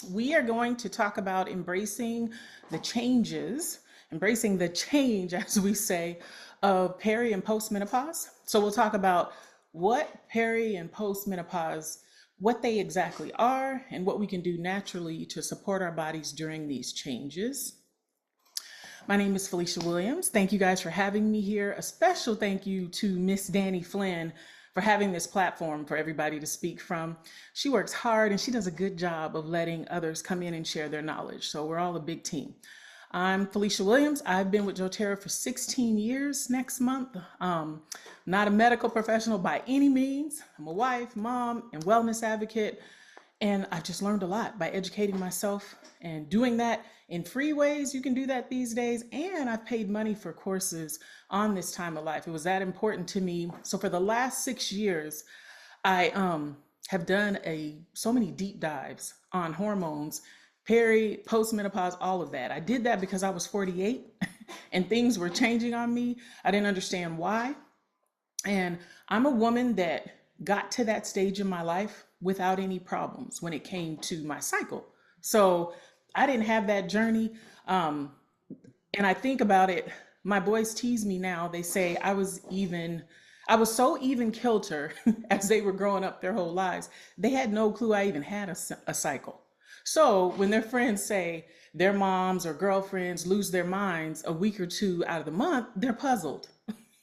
We are going to talk about embracing the changes, embracing the change, as we say, of peri and postmenopause. So we'll talk about what peri and postmenopause, what they exactly are, and what we can do naturally to support our bodies during these changes. My name is Felicia Williams. Thank you guys for having me here. A special thank you to Miss Danny Flynn for having this platform for everybody to speak from. She works hard and she does a good job of letting others come in and share their knowledge. So we're all a big team. I'm Felicia Williams. I've been with doTERRA for 16 years next month. Not a medical professional by any means. I'm a wife, mom, and wellness advocate. And I've just learned a lot by educating myself and doing that in free ways. You can do that these days. And I've paid money for courses on this time of life. It was that important to me. So for the last 6 years, I have done so many deep dives on hormones, peri, postmenopause, all of that. I did that because I was 48 and things were changing on me. I didn't understand why. And I'm a woman that got to that stage in my life without any problems when it came to my cycle. So I didn't have that journey. And I think about it, my boys tease me now. They say I was so even kilter as they were growing up their whole lives. They had no clue I even had a cycle. So when their friends say their moms or girlfriends lose their minds a week or two out of the month, they're puzzled.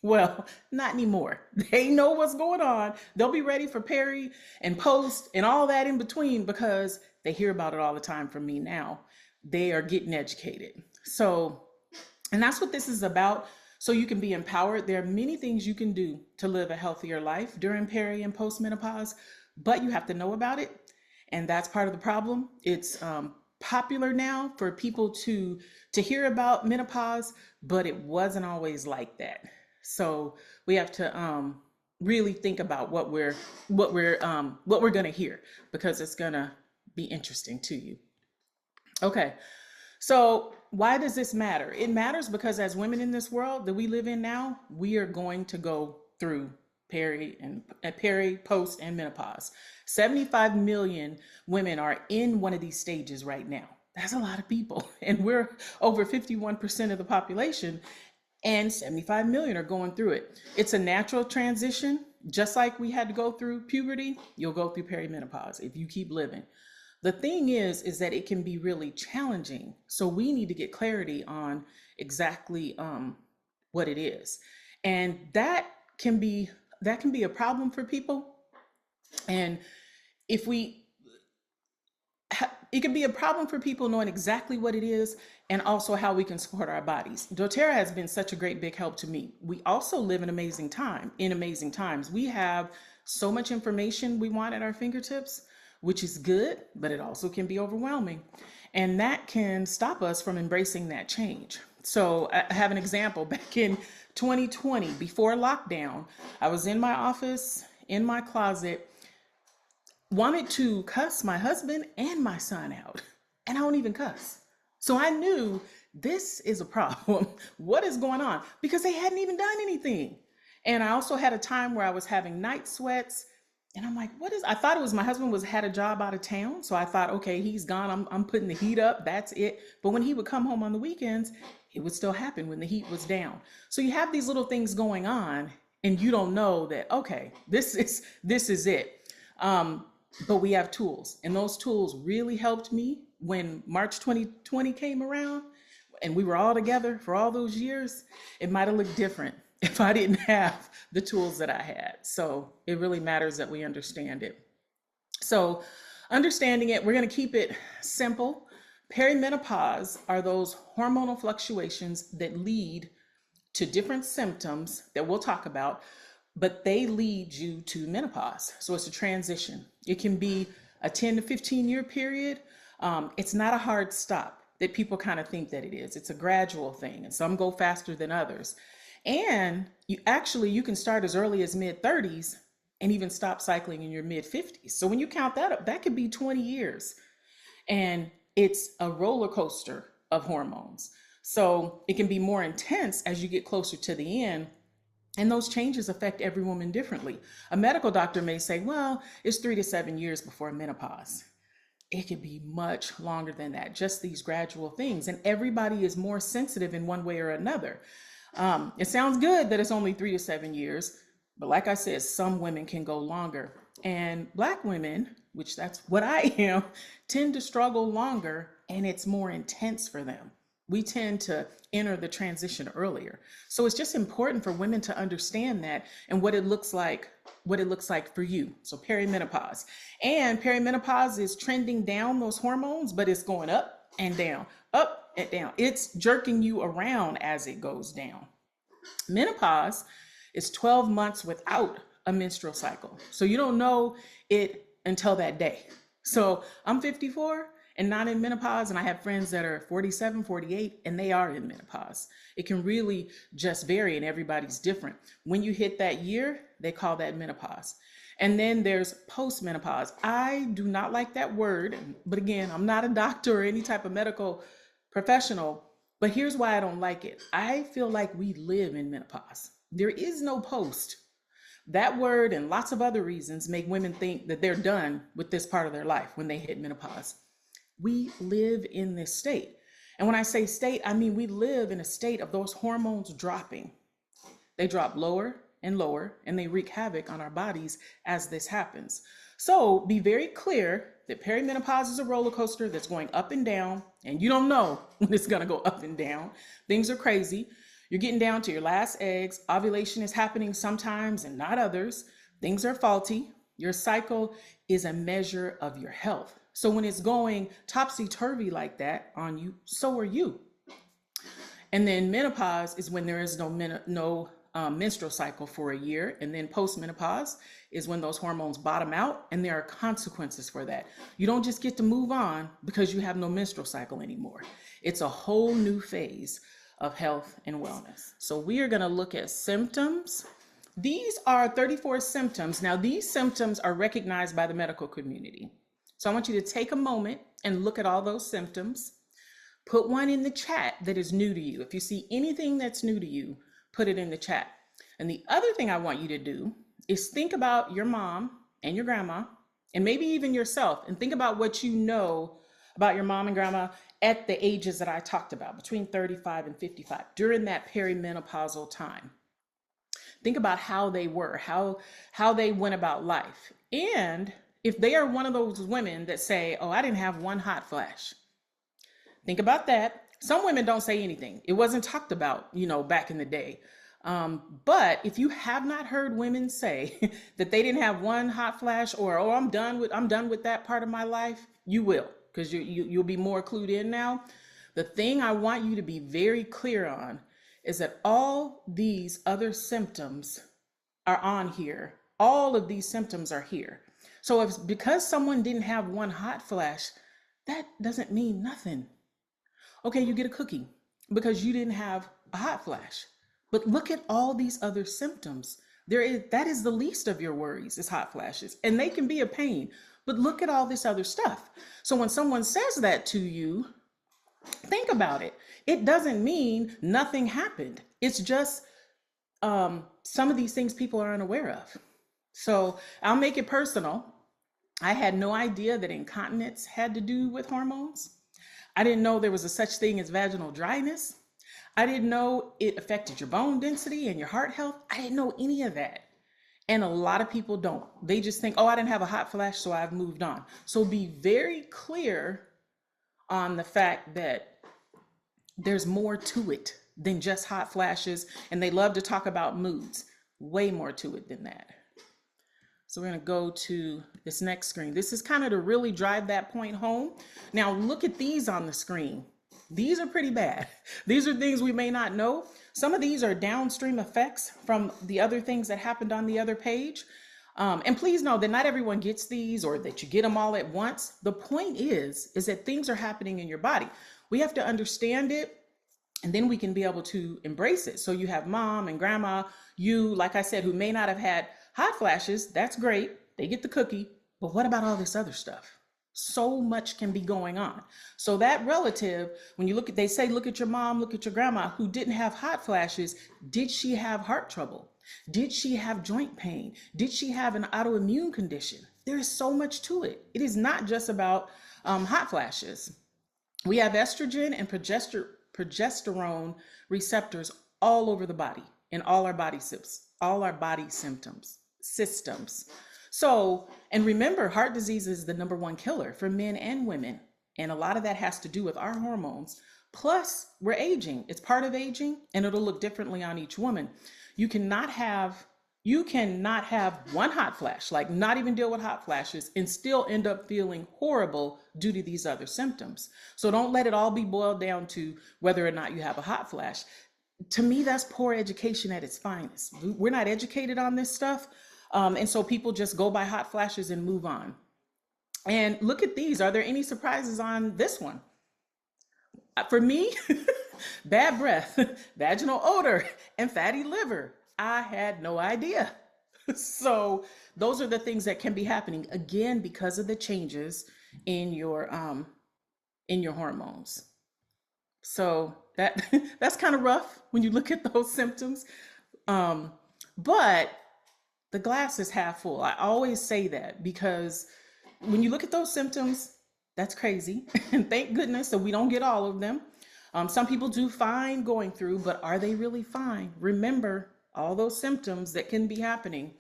Well, not anymore. They know what's going on. They'll be ready for peri and post and all that in between because they hear about it all the time from me now. They are getting educated. And that's what this is about. So you can be empowered. There are many things you can do to live a healthier life during peri and postmenopause, but you have to know about it. And that's part of the problem. It's popular now for people to hear about menopause, but it wasn't always like that. So we have to really think about what we're going to hear because it's going to be interesting to you. Okay. So why does this matter? It matters because as women in this world that we live in now, we are going to go through peri, post, and menopause. 75 million women are in one of these stages right now. That's a lot of people. And we're over 51% of the population. And 75 million are going through it. It's a natural transition. Just like we had to go through puberty, you'll go through perimenopause if you keep living. The thing is that it can be really challenging. So we need to get clarity on exactly what it is. And that can be a problem for people. And it can be a problem for people knowing exactly what it is and also how we can support our bodies. doTERRA has been such a great big help to me. We also live in amazing times. We have so much information we want at our fingertips, which is good, but it also can be overwhelming. And that can stop us from embracing that change. So I have an example. Back in 2020, before lockdown, I was in my office, in my closet, wanted to cuss my husband and my son out, and I don't even cuss. So I knew this is a problem. What is going on? Because they hadn't even done anything. And I also had a time where I was having night sweats, and I'm like, I thought it was my husband had a job out of town. So I thought, okay, he's gone. I'm putting the heat up. That's it. But when he would come home on the weekends, it would still happen when the heat was down. So you have these little things going on, and you don't know that, okay, this is it. But we have tools, and those tools really helped me when March 2020 came around and we were all together for all those years. It might have looked different if I didn't have the tools that I had. So it really matters that we understand it. So understanding it, we're going to keep it simple. Perimenopause are those hormonal fluctuations that lead to different symptoms that we'll talk about, but they lead you to menopause. So it's a transition. It can be a 10 to 15 year period. It's not a hard stop that people kind of think that it is. It's a gradual thing, and some go faster than others. And you can start as early as mid 30s and even stop cycling in your mid 50s. So when you count that up, that could be 20 years. And it's a roller coaster of hormones. So it can be more intense as you get closer to the end. And those changes affect every woman differently. A medical doctor may say, well, it's 3 to 7 years before menopause. It could be much longer than that, just these gradual things. And everybody is more sensitive in one way or another. It sounds good that it's only 3 to 7 years, but like I said, some women can go longer. And Black women, which that's what I am, tend to struggle longer and it's more intense for them. We tend to enter the transition earlier. So it's just important for women to understand that and what it looks like for you. So perimenopause. And perimenopause is trending down those hormones, but it's going up and down, up and down. It's jerking you around as it goes down. Menopause is 12 months without a menstrual cycle. So you don't know it until that day. So I'm 54 and not in menopause, and I have friends that are 47, 48, and they are in menopause. It can really just vary, and everybody's different. When you hit that year, they call that menopause. And then there's postmenopause. I do not like that word, but again, I'm not a doctor or any type of medical professional, but here's why I don't like it. I feel like we live in menopause. There is no post. That word and lots of other reasons make women think that they're done with this part of their life when they hit menopause. We live in this state. And when I say state, I mean we live in a state of those hormones dropping. They drop lower and lower, and they wreak havoc on our bodies as this happens. So be very clear that perimenopause is a roller coaster that's going up and down, and you don't know when it's going to go up and down. Things are crazy. You're getting down to your last eggs. Ovulation is happening sometimes and not others. Things are faulty. Your cycle is a measure of your health. So when it's going topsy-turvy like that on you, so are you. And then menopause is when there is no menstrual cycle for a year. And then postmenopause is when those hormones bottom out, and there are consequences for that. You don't just get to move on because you have no menstrual cycle anymore. It's a whole new phase of health and wellness. So we are going to look at symptoms. These are 34 symptoms. Now, these symptoms are recognized by the medical community. So I want you to take a moment and look at all those symptoms. Put one in the chat that is new to you. If you see anything that's new to you, put it in the chat. And the other thing I want you to do is think about your mom and your grandma, and maybe even yourself, and think about what you know about your mom and grandma at the ages that I talked about, between 35 and 55, during that perimenopausal time. Think about how they were, how they went about life. And if they are one of those women that say, oh, I didn't have one hot flash. Think about that. Some women don't say anything. It wasn't talked about, back in the day. But if you have not heard women say that they didn't have one hot flash, or, oh, I'm done with that part of my life, you will, because you'll be more clued in now. The thing I want you to be very clear on is that all these other symptoms are on here. All of these symptoms are here. So because someone didn't have one hot flash, that doesn't mean nothing. Okay, you get a cookie because you didn't have a hot flash. But look at all these other symptoms. That is the least of your worries, is hot flashes. And they can be a pain. But look at all this other stuff. So when someone says that to you, think about it. It doesn't mean nothing happened. It's just some of these things people are unaware of. So I'll make it personal. I had no idea that incontinence had to do with hormones. I didn't know there was a such thing as vaginal dryness. I didn't know it affected your bone density and your heart health. I didn't know any of that. And a lot of people don't. They just think, oh, I didn't have a hot flash, so I've moved on. So be very clear on the fact that there's more to it than just hot flashes. And they love to talk about moods. Way more to it than that. So we're going to go to this next screen. This is kind of to really drive that point home. Now look at these on the screen. These are pretty bad. These are things we may not know. Some of these are downstream effects from the other things that happened on the other page. And please know that not everyone gets these or that you get them all at once. The point is that things are happening in your body. We have to understand it, and then we can be able to embrace it. So you have mom and grandma, you, like I said, who may not have had hot flashes. That's great. They get the cookie. But what about all this other stuff? So much can be going on. So that relative, when you they say, look at your mom, look at your grandma who didn't have hot flashes. Did she have heart trouble? Did she have joint pain? Did she have an autoimmune condition? There is so much to it. It is not just about Hot flashes. We have estrogen and progesterone receptors all over the body in all our body systems. So, and remember, heart disease is the number one killer for men and women. And a lot of that has to do with our hormones. Plus, we're aging. It's part of aging, and it'll look differently on each woman. You cannot have you cannot have one hot flash, like not even deal with hot flashes, and still end up feeling horrible due to these other symptoms. So don't let it all be boiled down to whether or not you have a hot flash. To me, that's poor education at its finest. We're not educated on this stuff. And so people just go by hot flashes and move on. And look at these. Are there any surprises on this one? For me, bad breath, vaginal odor, and fatty liver. I had no idea. So those are the things that can be happening again because of the changes in your hormones. So that's kind of rough when you look at those symptoms. But the glass is half full. I always say that because when you look at those symptoms, that's crazy. And thank goodness that we don't get all of them. Some people do fine going through, but are they really fine? Remember all those symptoms that can be happening.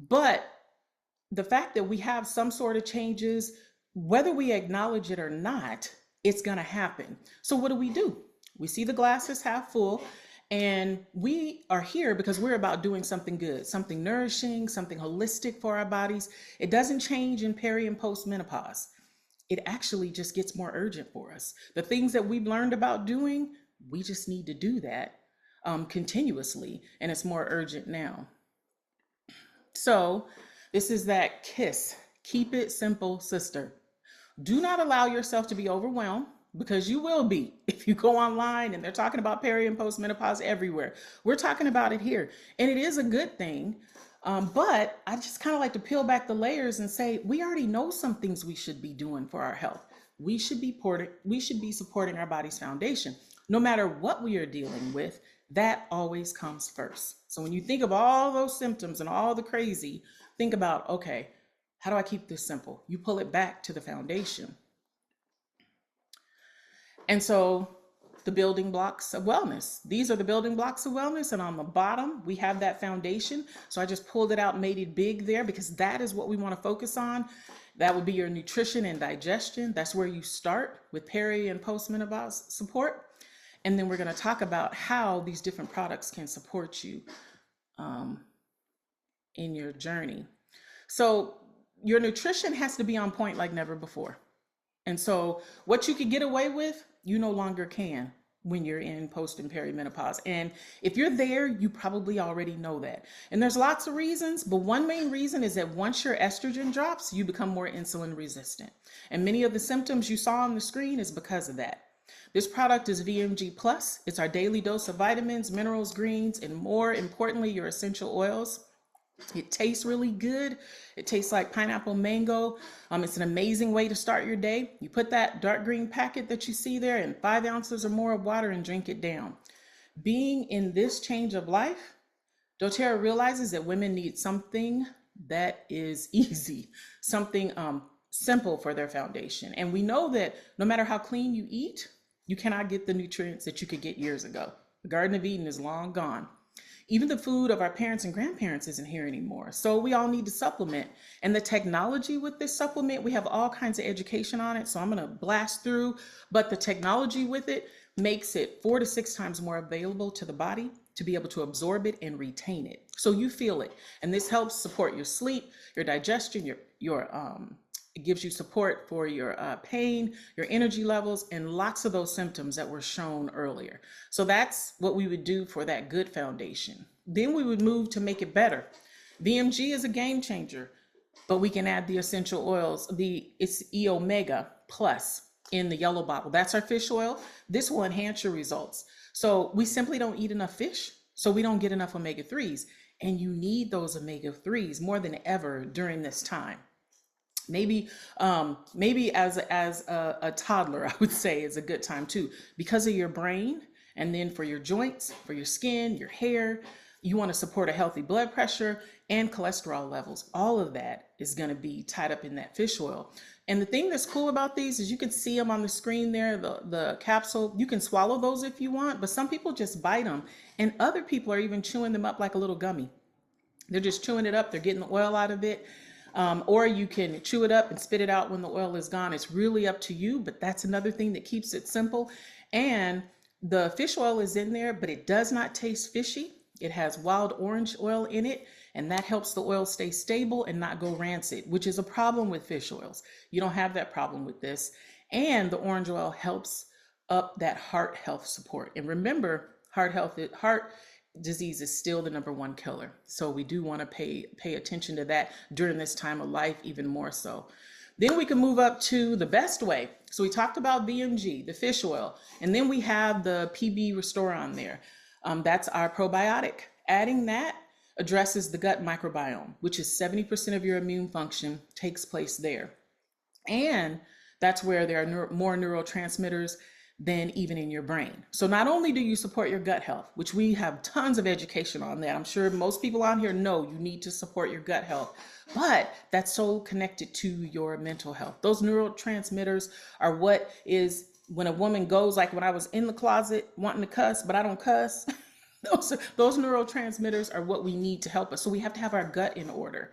But the fact that we have some sort of changes, whether we acknowledge it or not, it's going to happen. So what do? We see the glass is half full, and we are here because we're about doing something good, something nourishing, something holistic for our bodies. It doesn't change in peri and post menopause. It actually just gets more urgent for us. The things that we've learned about doing, we just need to do that continuously, and it's more urgent now. So this is that KISS, keep it simple, sister. Do not allow yourself to be overwhelmed, because you will be if you go online and they're talking about peri and post menopause everywhere. We're talking about it here, and it is a good thing. But I just kind of like to peel back the layers and say, we already know some things we should be doing for our health. We should be supporting our body's foundation. No matter what we are dealing with, that always comes first. So when you think of all those symptoms and all the crazy, think about, okay, how do I keep this simple? You pull it back to the foundation. And so the building blocks of wellness. These are the building blocks of wellness. And on the bottom, we have that foundation. So I just pulled it out and made it big there because that is what we want to focus on. That would be your nutrition and digestion. That's where you start with peri and postmenopause support. And then we're going to talk about how these different products can support you in your journey. So your nutrition has to be on point like never before. And so what you could get away with, you no longer can when you're in post and perimenopause. And if you're there, you probably already know that. And there's lots of reasons, but one main reason is that once your estrogen drops, you become more insulin resistant. And many of the symptoms you saw on the screen is because of that. This product is VMG Plus. It's our daily dose of vitamins, minerals, greens, and more importantly, your essential oils. It tastes really good. It tastes like pineapple mango. It's an amazing way to start your day. You put that dark green packet that you see there in 5 ounces or more of water and drink it down. Being in this change of life, doTERRA realizes that women need something that is easy, something simple for their foundation. And we know that no matter how clean you eat, you cannot get the nutrients that you could get years ago. The Garden of Eden is long gone. Even the food of our parents and grandparents isn't here anymore. So we all need to supplement. And the technology with this supplement, we have all kinds of education on it. So I'm going to blast through, but the technology with it makes it 4 to 6 times more available to the body to be able to absorb it and retain it. So you feel it. And this helps support your sleep, your digestion, it gives you support for your pain, your energy levels, and lots of those symptoms that were shown earlier. So that's what we would do for that good foundation. Then we would move to make it better. VMG is a game changer, but we can add the essential oils. It's E Omega Plus in the yellow bottle. That's our fish oil. This will enhance your results. So we simply don't eat enough fish, so we don't get enough omega-3s. And you need those omega-3s more than ever during this time. Maybe as a toddler, I would say is a good time too, because of your brain, and then for your joints, for your skin, your hair. You want to support a healthy blood pressure and cholesterol levels. All of that is going to be tied up in that fish oil. And the thing that's cool about these is you can see them on the screen there, the capsule. You can swallow those if you want, but some people just bite them. And other people are even chewing them up like a little gummy. They're just chewing it up. They're getting the oil out of it. Or you can chew it up and spit it out when the oil is gone. It's really up to you, but that's another thing that keeps it simple. And the fish oil is in there, but it does not taste fishy. It has wild orange oil in it, and that helps the oil stay stable and not go rancid, which is a problem with fish oils. You don't have that problem with this. And the orange oil helps up that heart health support. And remember, heart disease is still the #1 killer. So we do want to pay attention to that during this time of life, even more so. Then we can move up to the best way. So we talked about VMG, the fish oil, and then we have the PB Restore on there. That's our probiotic. Adding that addresses the gut microbiome, which is 70% of your immune function takes place there. And that's where there are more neurotransmitters than even in your brain. So not only do you support your gut health, which we have tons of education on that. I'm sure most people on here know you need to support your gut health, but that's so connected to your mental health. Those neurotransmitters are what is when a woman goes, like when I was in the closet wanting to cuss, but I don't cuss. Those neurotransmitters are what we need to help us. So we have to have our gut in order.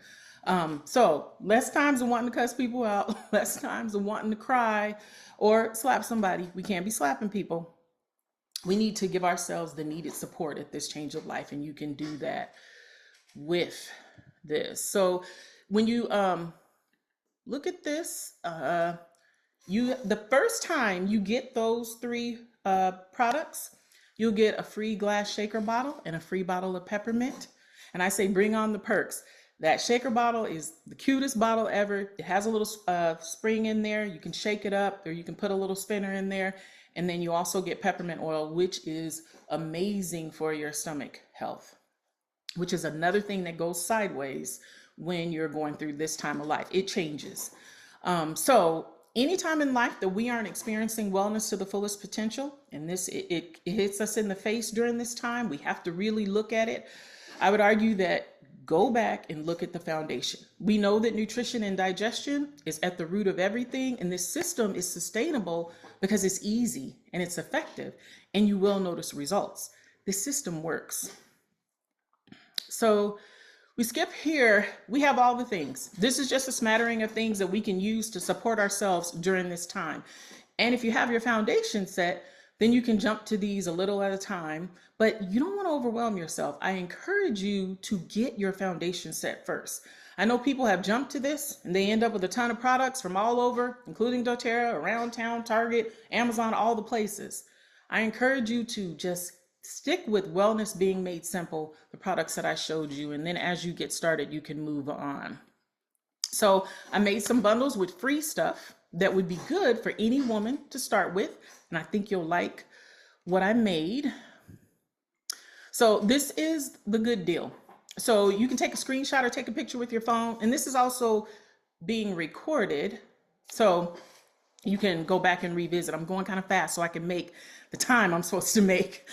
So less times of wanting to cuss people out, less times of wanting to cry or slap somebody. We can't be slapping people. We need to give ourselves the needed support at this change of life, and you can do that with this. So when you look at this, the first time you get those 3 products, you'll get a free glass shaker bottle and a free bottle of peppermint. And I say, bring on the perks. That shaker bottle is the cutest bottle ever. It has a little spring in there. You can shake it up, or you can put a little spinner in there. And then you also get peppermint oil, which is amazing for your stomach health, which is another thing that goes sideways when you're going through this time of life. It changes. So anytime in life that we aren't experiencing wellness to the fullest potential, and it hits us in the face during this time, we have to really look at it. I would argue that go back and look at the foundation. We know that nutrition and digestion is at the root of everything, and this system is sustainable because it's easy and it's effective, and you will notice results. This system works. So we skip here. We have all the things. This is just a smattering of things that we can use to support ourselves during this time. And if you have your foundation set, then you can jump to these a little at a time, but you don't want to overwhelm yourself. I encourage you to get your foundation set first. I know people have jumped to this and they end up with a ton of products from all over, including doTERRA, Around Town, Target, Amazon, all the places. I encourage you to just stick with wellness being made simple, the products that I showed you, and then as you get started, you can move on. So I made some bundles with free stuff that would be good for any woman to start with, and I think you'll like what I made. So this is the good deal. So you can take a screenshot or take a picture with your phone, and this is also being recorded, so you can go back and revisit. I'm going kind of fast so I can make the time I'm supposed to make.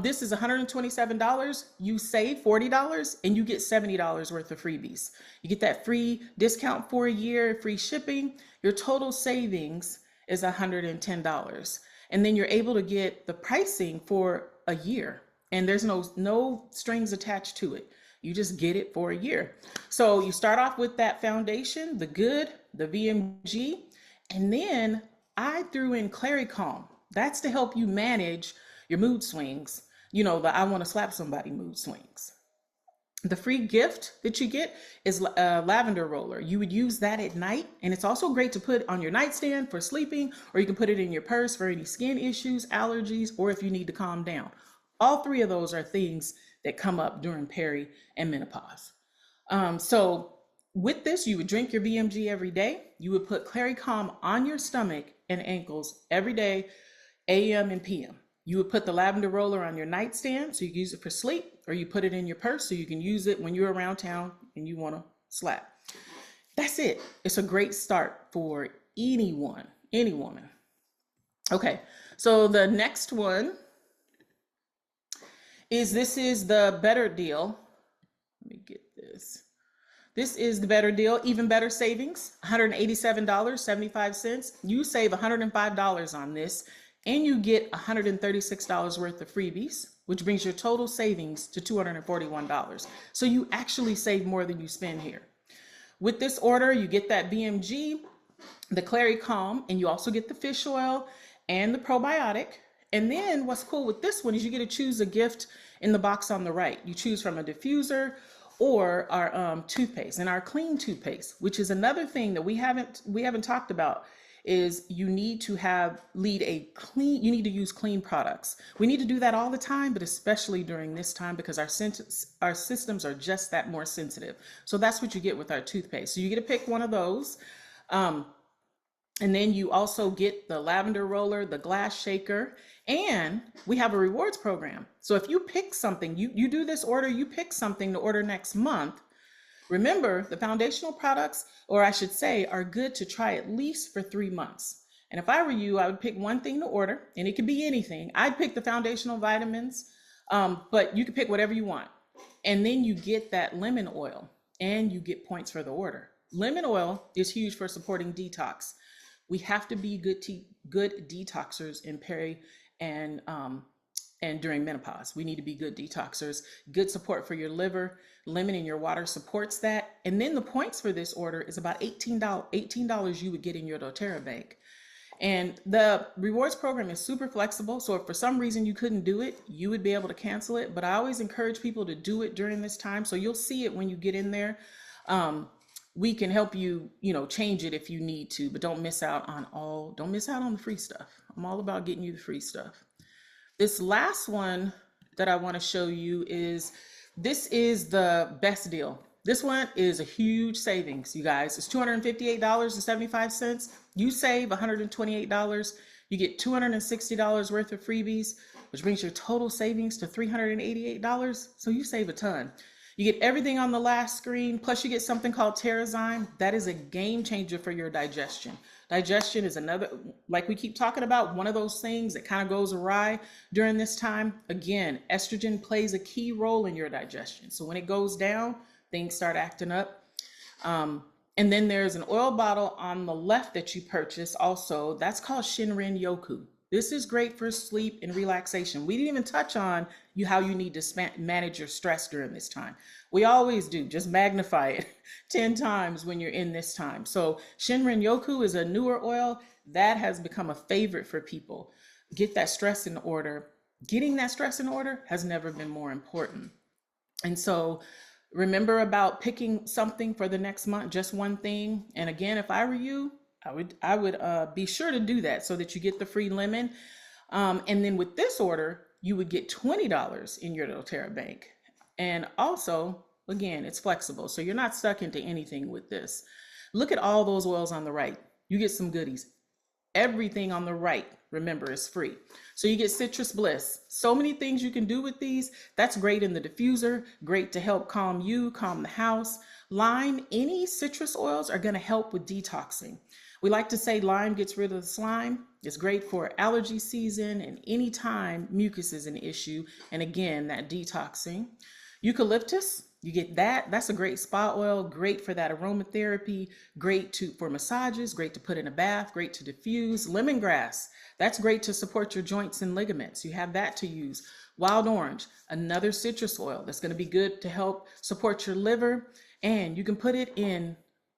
This is $127. You save $40 and you get $70 worth of freebies. You get that free discount for a year, free shipping. Your total savings is $110. And then you're able to get the pricing for a year. And there's no strings attached to it. You just get it for a year. So you start off with that foundation, the good, the VMG, and then I threw in Clary Calm. That's to help you manage your mood swings. You know, the I want to slap somebody mood swings. The free gift that you get is a lavender roller. You would use that at night, and it's also great to put on your nightstand for sleeping, or you can put it in your purse for any skin issues, allergies, or if you need to calm down. All 3 of those are things that come up during peri and menopause. So with this, you would drink your VMG every day. You would put Clary Calm on your stomach and ankles every day, AM and PM. You would put the lavender roller on your nightstand so you can use it for sleep, or you put it in your purse so you can use it when you're around town and you want to slap. That's it. It's a great start for anyone, any woman. Okay, so the next one is, this is the better deal. Let me get this. This is the better deal, even better savings, $187.75. You save $105 on this, and you get $136 worth of freebies, which brings your total savings to $241. So you actually save more than you spend here. With this order, you get that BMG, the Clary Calm, and you also get the fish oil and the probiotic. And then what's cool with this one is you get to choose a gift in the box on the right. You choose from a diffuser or our toothpaste, and our clean toothpaste, which is another thing that we haven't talked about, is you need to you need to use clean products. We need to do that all the time, but especially during this time because our systems are just that more sensitive. So that's what you get with our toothpaste. So you get to pick one of those. And then you also get the lavender roller, the glass shaker, and we have a rewards program. So if you pick something, you do this order, you pick something to order next month. Remember, the foundational products, or I should say, are good to try at least for 3 months. And if I were you, I would pick one thing to order, and it could be anything. I'd pick the foundational vitamins, but you could pick whatever you want. And then you get that lemon oil, and you get points for the order. Lemon oil is huge for supporting detox. We have to be good detoxers in peri and during menopause. We need to be good detoxers. Good support for your liver. Lemon in your water supports that. And then the points for this order is about $18 you would get in your doTERRA bank. And the rewards program is super flexible. So if for some reason you couldn't do it, you would be able to cancel it. But I always encourage people to do it during this time. So you'll see it when you get in there. We can help you, change it if you need to, but don't miss out on the free stuff. I'm all about getting you the free stuff. This last one that I want to show you this is the best deal. This one is a huge savings, you guys. It's $258.75. You save $128. You get $260 worth of freebies, which brings your total savings to $388. So you save a ton. You get everything on the last screen, plus you get something called Terrazyme. That is a game changer for your digestion. Digestion is another, like we keep talking about, one of those things that kind of goes awry during this time. Again, estrogen plays a key role in your digestion. So when it goes down, things start acting up. And then there's an oil bottle on the left that you purchase also. That's called Shinrin Yoku. This is great for sleep and relaxation. We didn't even touch on how you need to manage your stress during this time. We always do, just magnify it 10 times when you're in this time. So Shinrin Yoku is a newer oil that has become a favorite for people. Get that stress in order. Getting that stress in order has never been more important. And so remember about picking something for the next month, just one thing. And again, if I were you, I would be sure to do that so that you get the free lemon. And then with this order, you would get $20 in your doTERRA bank. And also, again, it's flexible. So you're not stuck into anything with this. Look at all those oils on the right. You get some goodies. Everything on the right, remember, is free. So you get Citrus Bliss. So many things you can do with these. That's great in the diffuser, great to help calm the house. Lime, any citrus oils are going to help with detoxing. We like to say lime gets rid of the slime. It's great for allergy season and anytime mucus is an issue. And again, that detoxing. Eucalyptus, you get that. That's a great spa oil, great for that aromatherapy, great for massages, great to put in a bath, great to diffuse. Lemongrass, that's great to support your joints and ligaments. You have that to use. Wild orange, another citrus oil that's going to be good to help support your liver. And you can put it in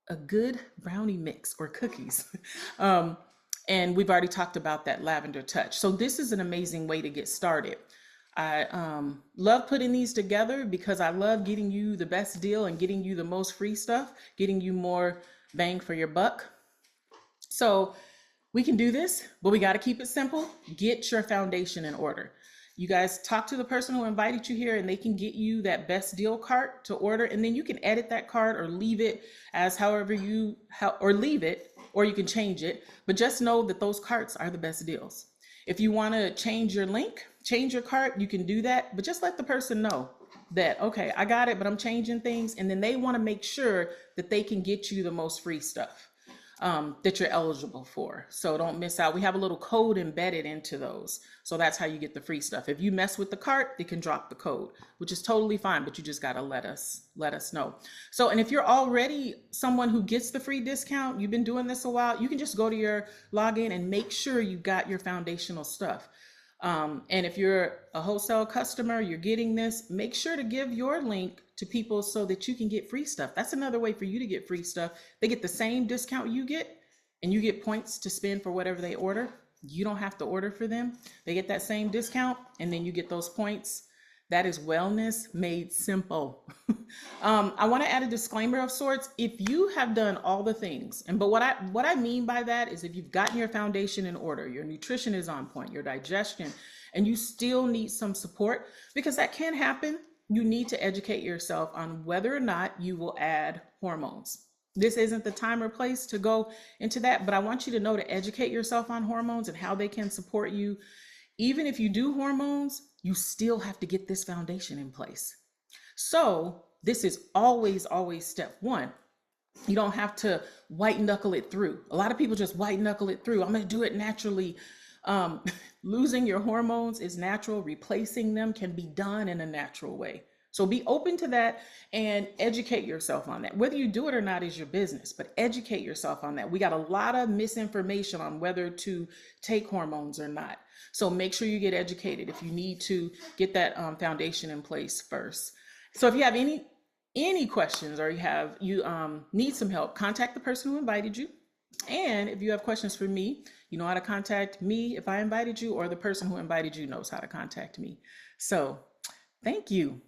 a good brownie mix or cookies. And we've already talked about that lavender touch. So this is an amazing way to get started. I love putting these together because I love getting you the best deal and getting you the most free stuff, getting you more bang for your buck. So we can do this, but we got to keep it simple. Get your foundation in order. You guys talk to the person who invited you here and they can get you that best deal cart to order. And then you can edit that cart or leave it as leave it, or you can change it. But just know that those carts are the best deals. If you want to change your link, change your cart, you can do that. But just let the person know that, okay, I got it, but I'm changing things. And then they want to make sure that they can get you the most free stuff. that you're eligible for. So don't miss out. We have a little code embedded into those. So that's how you get the free stuff. If you mess with the cart, they can drop the code, which is totally fine, but you just got to let us know. So, and if you're already someone who gets the free discount, you've been doing this a while, you can just go to your login and make sure you got your foundational stuff. And if you're a wholesale customer, you're getting this, make sure to give your link to people so that you can get free stuff. That's another way for you to get free stuff. They get the same discount you get, and you get points to spend for whatever they order. You don't have to order for them. They get that same discount, and then you get those points. That is wellness made simple. I want to add a disclaimer of sorts. If you have done all the things, but what I mean by that is if you've gotten your foundation in order, your nutrition is on point, your digestion, and you still need some support, because that can happen, you need to educate yourself on whether or not you will add hormones. This isn't the time or place to go into that, but I want you to know to educate yourself on hormones and how they can support you. Even if you do hormones, you still have to get this foundation in place. So this is always step one. You don't have to white knuckle it through. A lot of people just white knuckle it through. I'm going to do it naturally. Losing your hormones is natural. Replacing them can be done in a natural way. So be open to that and educate yourself on that. Whether you do it or not is your business, but educate yourself on that. We got a lot of misinformation on whether to take hormones or not. So make sure you get educated if you need to get that foundation in place first. So if you have any questions, or you need some help, contact the person who invited you. And if you have questions for me, you know how to contact me if I invited you, or the person who invited you knows how to contact me. So thank you.